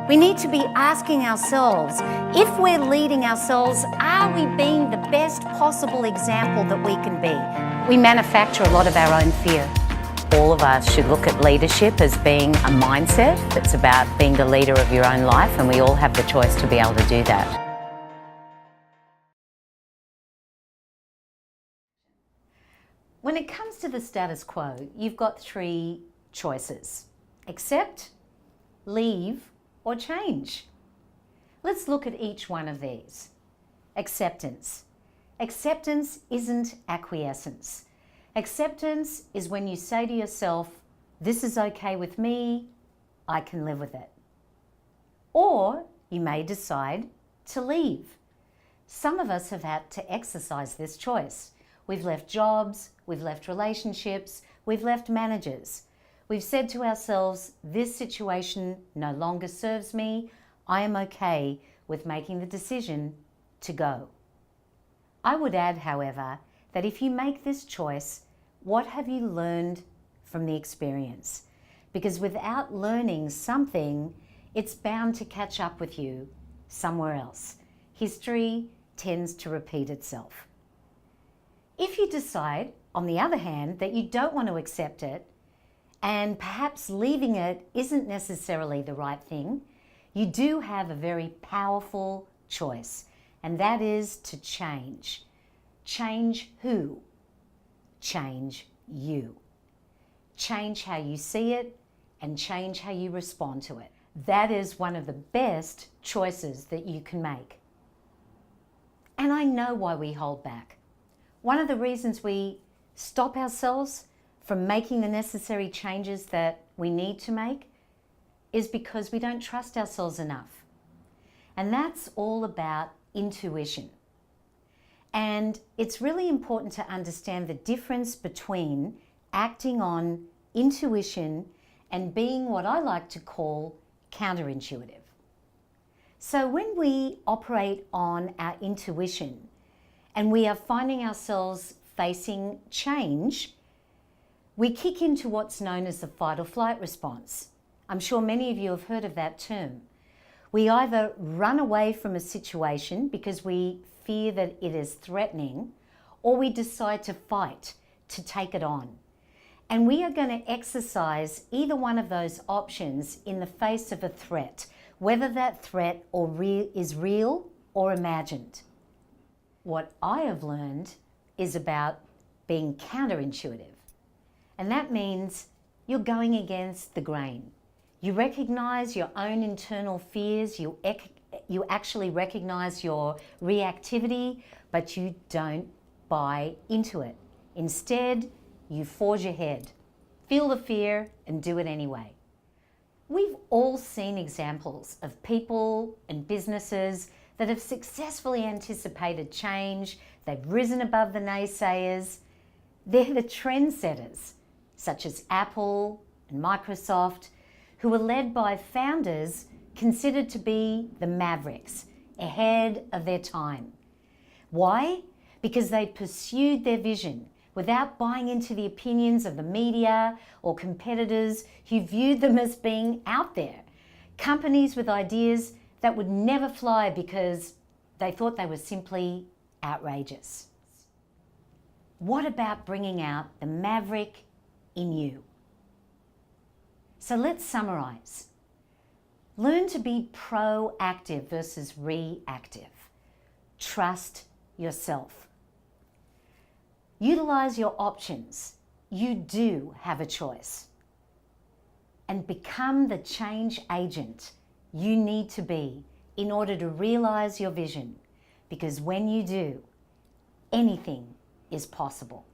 We need to be asking ourselves, if we're leading ourselves, are we being the best possible example that we can be? We manufacture a lot of our own fear. All of us should look at leadership as being a mindset that's about being the leader of your own life, and we all have the choice to be able to do that. When it comes to the status quo, you've got three choices: accept, leave, or change. Let's look at each one of these. Acceptance. Acceptance isn't acquiescence. Acceptance is when you say to yourself, this is okay with me, I can live with it. Or you may decide to leave. Some of us have had to exercise this choice. We've left jobs, we've left relationships, we've left managers. We've said to ourselves, this situation no longer serves me. I am okay with making the decision to go. I would add, however, that if you make this choice, what have you learned from the experience? Because without learning something, it's bound to catch up with you somewhere else. History tends to repeat itself. If you decide, on the other hand, that you don't want to accept it, and perhaps leaving it isn't necessarily the right thing, you do have a very powerful choice, and that is to change. Change who? Change you. Change how you see it and change how you respond to it. That is one of the best choices that you can make. And I know why we hold back. One of the reasons we stop ourselves from making the necessary changes that we need to make is because we don't trust ourselves enough. And that's all about intuition. And it's really important to understand the difference between acting on intuition and being what I like to call counterintuitive. So when we operate on our intuition and we are finding ourselves facing change, we kick into what's known as the fight or flight response. I'm sure many of you have heard of that term. We either run away from a situation because we fear that it is threatening, or we decide to fight, to take it on. And we are going to exercise either one of those options in the face of a threat, whether that threat is real or imagined. What I have learned is about being counterintuitive. And that means you're going against the grain. You recognize your own internal fears, you actually recognize your reactivity, but you don't buy into it. Instead, you forge ahead, feel the fear, and do it anyway. We've all seen examples of people and businesses that have successfully anticipated change. They've risen above the naysayers. They're the trendsetters, such as Apple and Microsoft, who were led by founders considered to be the mavericks, ahead of their time. Why? Because they pursued their vision without buying into the opinions of the media or competitors who viewed them as being out there. Companies with ideas that would never fly because they thought they were simply outrageous. What about bringing out the maverick in you? So let's summarize. Learn to be proactive versus reactive. Trust yourself. Utilize your options. You do have a choice. And become the change agent you need to be in order to realize your vision. Because when you do, anything is possible.